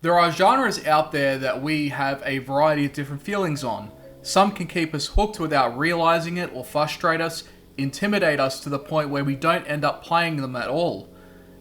There are genres out there that we have a variety of different feelings on. Some can keep us hooked without realizing it or frustrate us, intimidate us to the point where we don't end up playing them at all.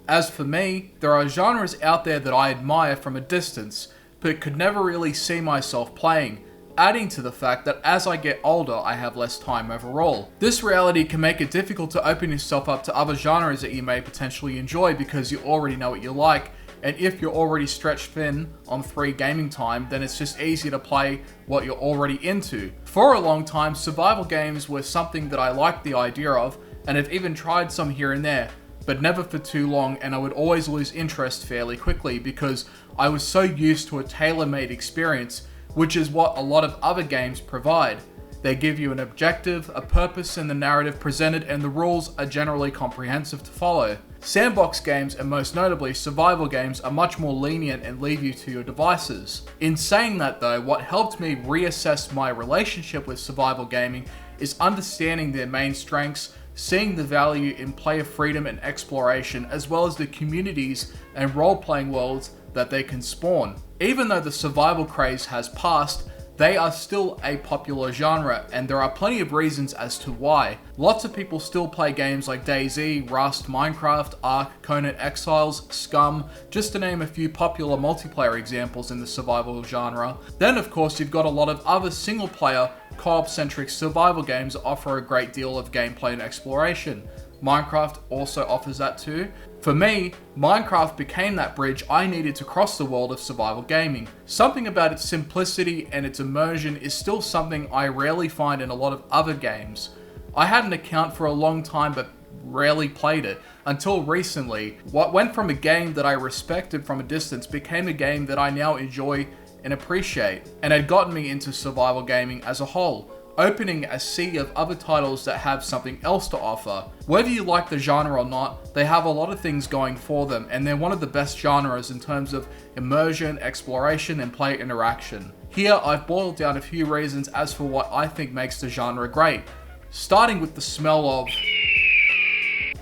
As for me, there are genres out there that I admire from a distance, but could never really see myself playing, adding to the fact that as I get older, I have less time overall. This reality can make it difficult to open yourself up to other genres that you may potentially enjoy because you already know what you like, and if you're already stretched thin on free gaming time, then it's just easier to play what you're already into. For a long time, survival games were something that I liked the idea of, and have even tried some here and there, but never for too long, and I would always lose interest fairly quickly because I was so used to a tailor-made experience, which is what a lot of other games provide. They give you an objective, a purpose in the narrative presented, and the rules are generally comprehensive to follow. Sandbox games, and most notably survival games, are much more lenient and leave you to your devices. In saying that though, what helped me reassess my relationship with survival gaming is understanding their main strengths, seeing the value in player freedom and exploration, as well as the communities and role-playing worlds that they can spawn. Even though the survival craze has passed, they are still a popular genre, and there are plenty of reasons as to why. Lots of people still play games like DayZ, Rust, Minecraft, Ark, Conan Exiles, SCUM, just to name a few popular multiplayer examples in the survival genre. Then of course you've got a lot of other single-player, co-op-centric survival games that offer a great deal of gameplay and exploration. Minecraft also offers that too. For me, Minecraft became that bridge I needed to cross the world of survival gaming. Something about its simplicity and its immersion is still something I rarely find in a lot of other games. I had an account for a long time but rarely played it, until recently. What went from a game that I respected from a distance became a game that I now enjoy and appreciate, and had gotten me into survival gaming as a whole, opening a sea of other titles that have something else to offer. Whether you like the genre or not, they have a lot of things going for them, and they're one of the best genres in terms of immersion, exploration, and player interaction. Here, I've boiled down a few reasons as for what I think makes the genre great, starting with the smell of...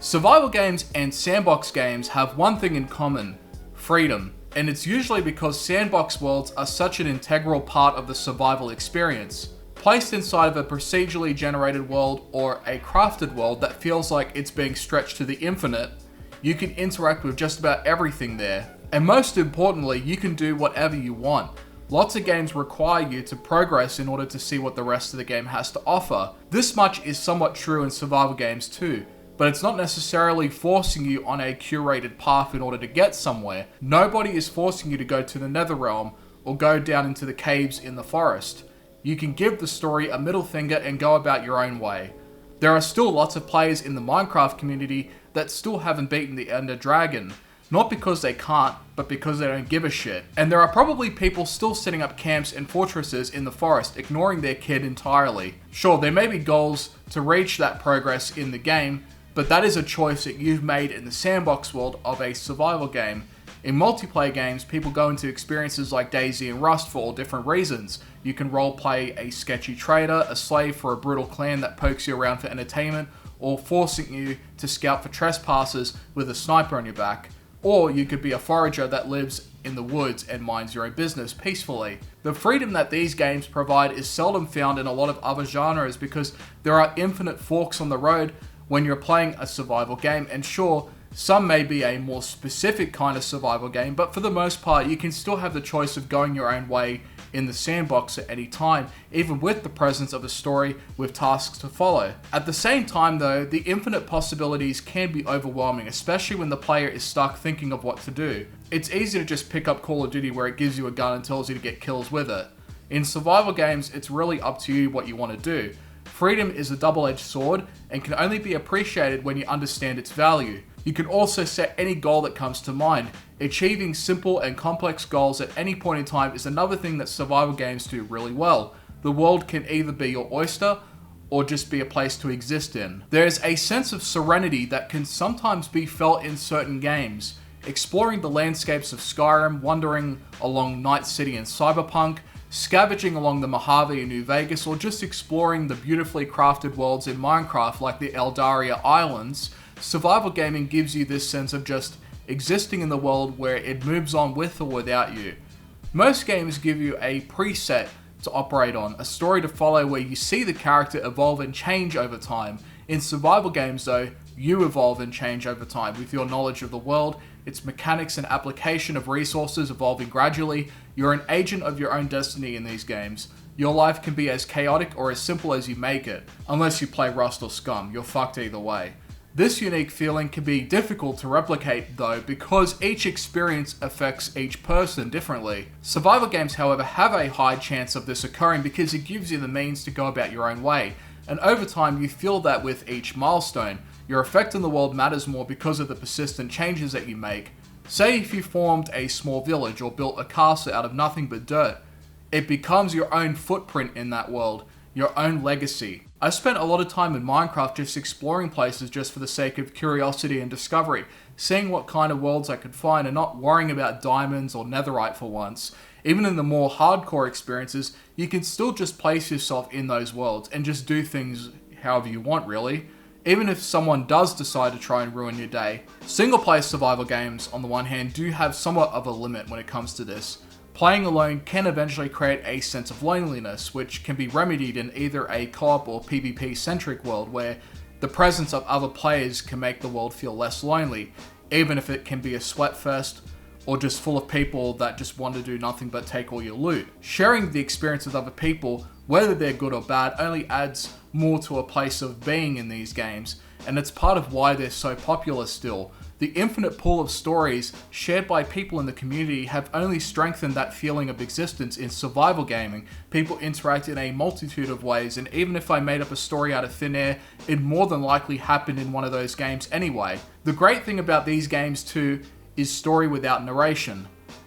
Survival games and sandbox games have one thing in common: freedom. And it's usually because sandbox worlds are such an integral part of the survival experience. Placed inside of a procedurally generated world or a crafted world that feels like it's being stretched to the infinite, you can interact with just about everything there. And most importantly, you can do whatever you want. Lots of games require you to progress in order to see what the rest of the game has to offer. This much is somewhat true in survival games too, but it's not necessarily forcing you on a curated path in order to get somewhere. Nobody is forcing you to go to the Nether realm or go down into the caves in the forest. You can give the story a middle finger and go about your own way. There are still lots of players in the Minecraft community that still haven't beaten the Ender Dragon. Not because they can't, but because they don't give a shit. And there are probably people still setting up camps and fortresses in the forest, ignoring their kid entirely. Sure, there may be goals to reach that progress in the game, but that is a choice that you've made in the sandbox world of a survival game. In multiplayer games, people go into experiences like DayZ and Rust for all different reasons. You can roleplay a sketchy trader, a slave for a brutal clan that pokes you around for entertainment, or forcing you to scout for trespassers with a sniper on your back. Or you could be a forager that lives in the woods and minds your own business peacefully. The freedom that these games provide is seldom found in a lot of other genres because there are infinite forks on the road when you're playing a survival game, and sure, some may be a more specific kind of survival game, but for the most part, you can still have the choice of going your own way in the sandbox at any time, even with the presence of a story with tasks to follow. At the same time though, the infinite possibilities can be overwhelming, especially when the player is stuck thinking of what to do. It's easy to just pick up Call of Duty where it gives you a gun and tells you to get kills with it. In survival games, it's really up to you what you want to do. Freedom is a double-edged sword and can only be appreciated when you understand its value. You can also set any goal that comes to mind. Achieving simple and complex goals at any point in time is another thing that survival games do really well. The world can either be your oyster or just be a place to exist in. There's a sense of serenity that can sometimes be felt in certain games. Exploring the landscapes of Skyrim, wandering along Night City and Cyberpunk, scavenging along the Mojave in New Vegas, or just exploring the beautifully crafted worlds in Minecraft like the Eldaria Islands, survival gaming gives you this sense of just existing in the world where it moves on with or without you. Most games give you a preset to operate on, a story to follow where you see the character evolve and change over time. In survival games though, you evolve and change over time with your knowledge of the world, its mechanics and application of resources evolving gradually. You're an agent of your own destiny in these games. Your life can be as chaotic or as simple as you make it. Unless you play Rust or SCUM, you're fucked either way. This unique feeling can be difficult to replicate though, because each experience affects each person differently. Survival games, however, have a high chance of this occurring because it gives you the means to go about your own way, and over time you feel that with each milestone. Your effect on the world matters more because of the persistent changes that you make. Say if you formed a small village or built a castle out of nothing but dirt, it becomes your own footprint in that world, your own legacy. I spent a lot of time in Minecraft just exploring places just for the sake of curiosity and discovery, seeing what kind of worlds I could find and not worrying about diamonds or netherite for once. Even in the more hardcore experiences, you can still just place yourself in those worlds and just do things however you want really, even if someone does decide to try and ruin your day. Single player survival games, on the one hand, do have somewhat of a limit when it comes to this. Playing alone can eventually create a sense of loneliness, which can be remedied in either a co-op or PvP-centric world where the presence of other players can make the world feel less lonely, even if it can be a sweatfest or just full of people that just want to do nothing but take all your loot. Sharing the experience with other people, whether they're good or bad, only adds more to a place of being in these games, and it's part of why they're so popular still. The infinite pool of stories shared by people in the community have only strengthened that feeling of existence in survival gaming. People interact in a multitude of ways, and even if I made up a story out of thin air, it more than likely happened in one of those games anyway. The great thing about these games too is story without narration.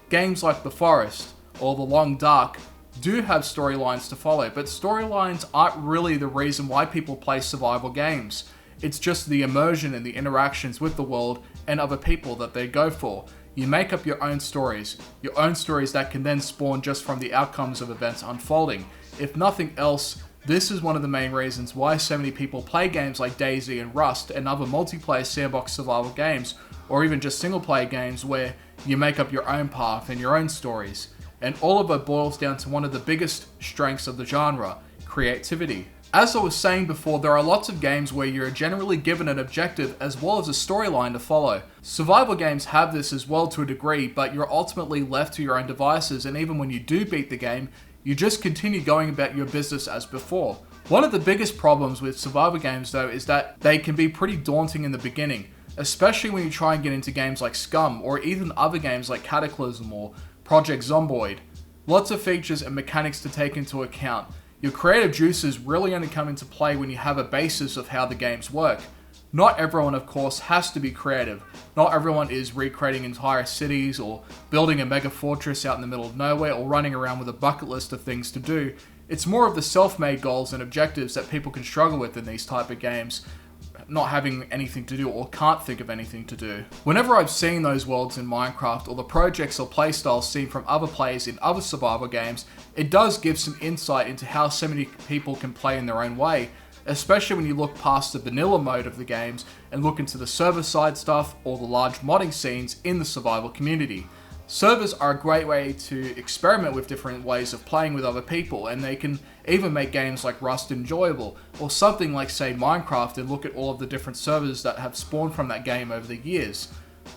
Games like The Forest or The Long Dark do have storylines to follow, but storylines aren't really the reason why people play survival games. It's just the immersion and the interactions with the world and other people that they go for. You make up your own stories that can then spawn just from the outcomes of events unfolding. If nothing else, this is one of the main reasons why so many people play games like DayZ and Rust and other multiplayer sandbox survival games, or even just single player games where you make up your own path and your own stories. And all of it boils down to one of the biggest strengths of the genre, creativity. As I was saying before, there are lots of games where you're generally given an objective as well as a storyline to follow. Survival games have this as well to a degree, but you're ultimately left to your own devices, and even when you do beat the game, you just continue going about your business as before. One of the biggest problems with survival games though is that they can be pretty daunting in the beginning, especially when you try and get into games like SCUM or even other games like Cataclysm or Project Zomboid. Lots of features and mechanics to take into account. Your creative juices really only come into play when you have a basis of how the games work. Not everyone, of course, has to be creative. Not everyone is recreating entire cities or building a mega fortress out in the middle of nowhere or running around with a bucket list of things to do. It's more of the self-made goals and objectives that people can struggle with in these type of games, not having anything to do or can't think of anything to do. Whenever I've seen those worlds in Minecraft or the projects or playstyles seen from other players in other survival games, it does give some insight into how so many people can play in their own way, especially when you look past the vanilla mode of the games and look into the server side stuff or the large modding scenes in the survival community. Servers are a great way to experiment with different ways of playing with other people, and they can even make games like Rust enjoyable, or something like say Minecraft, and look at all of the different servers that have spawned from that game over the years.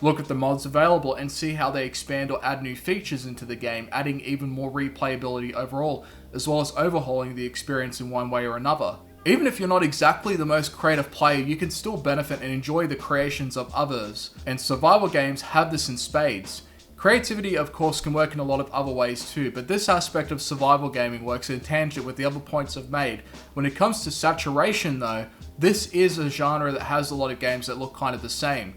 Look at the mods available and see how they expand or add new features into the game, adding even more replayability overall, as well as overhauling the experience in one way or another. Even if you're not exactly the most creative player, you can still benefit and enjoy the creations of others, and survival games have this in spades. Creativity, of course, can work in a lot of other ways too, but this aspect of survival gaming works in tangent with the other points I've made. When it comes to saturation though, this is a genre that has a lot of games that look kind of the same.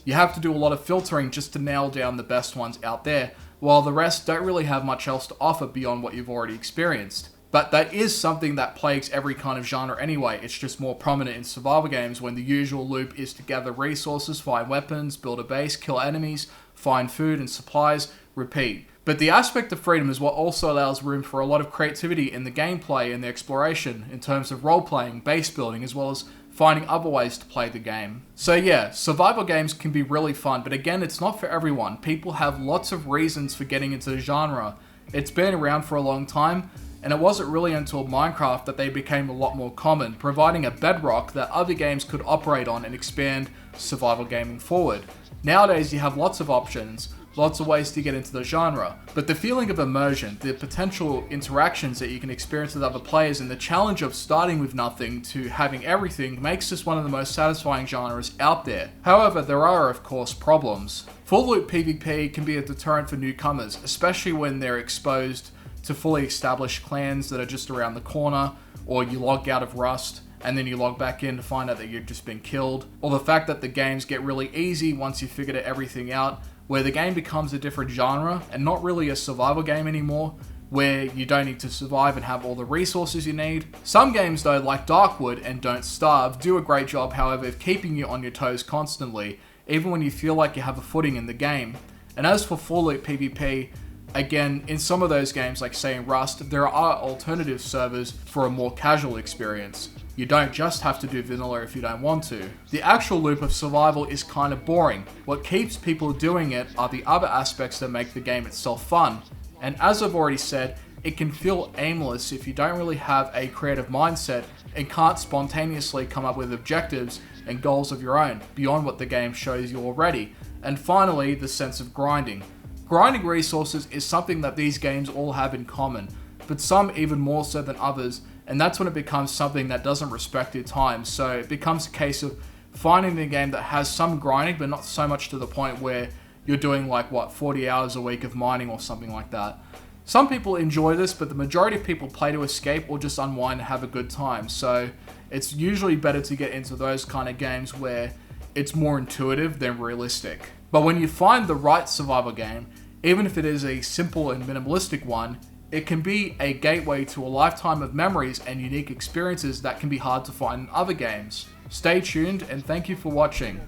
You have to do a lot of filtering just to nail down the best ones out there, while the rest don't really have much else to offer beyond what you've already experienced. But that is something that plagues every kind of genre anyway. It's just more prominent in survival games when the usual loop is to gather resources, find weapons, build a base, kill enemies, find food and supplies, repeat. But the aspect of freedom is what also allows room for a lot of creativity in the gameplay and the exploration in terms of role-playing, base building, as well as finding other ways to play the game. So yeah, survival games can be really fun, but again, it's not for everyone. People have lots of reasons for getting into the genre, It's been around for a long time, and it wasn't really until Minecraft that they became a lot more common, providing a bedrock that other games could operate on and expand survival gaming forward. Nowadays you have lots of options, lots of ways to get into the genre, but the feeling of immersion, the potential interactions that you can experience with other players, and the challenge of starting with nothing to having everything makes this one of the most satisfying genres out there. However, there are of course problems. Full loot PvP can be a deterrent for newcomers, especially when they're exposed to fully established clans that are just around the corner, or you log out of Rust and then you log back in to find out that you've just been killed, or the fact that the games get really easy once you've figured everything out, where the game becomes a different genre and not really a survival game anymore, where you don't need to survive and have all the resources you need. Some games though, like Darkwood and Don't Starve, do a great job however of keeping you on your toes constantly, even when you feel like you have a footing in the game. And as for full loot PvP, again, in some of those games, like say in Rust, there are alternative servers for a more casual experience. You don't just have to do vanilla if you don't want to. The actual loop of survival is kind of boring. What keeps people doing it are the other aspects that make the game itself fun. And as I've already said, it can feel aimless if you don't really have a creative mindset and can't spontaneously come up with objectives and goals of your own beyond what the game shows you already. And finally, the sense of grinding. Grinding resources is something that these games all have in common, but some even more so than others, and that's when it becomes something that doesn't respect your time. So it becomes a case of finding a game that has some grinding, but not so much to the point where you're doing 40 hours a week of mining or something like that. Some people enjoy this, but the majority of people play to escape or just unwind and have a good time. So it's usually better to get into those kind of games where it's more intuitive than realistic. But when you find the right survival game, even if it is a simple and minimalistic one, it can be a gateway to a lifetime of memories and unique experiences that can be hard to find in other games. Stay tuned and thank you for watching.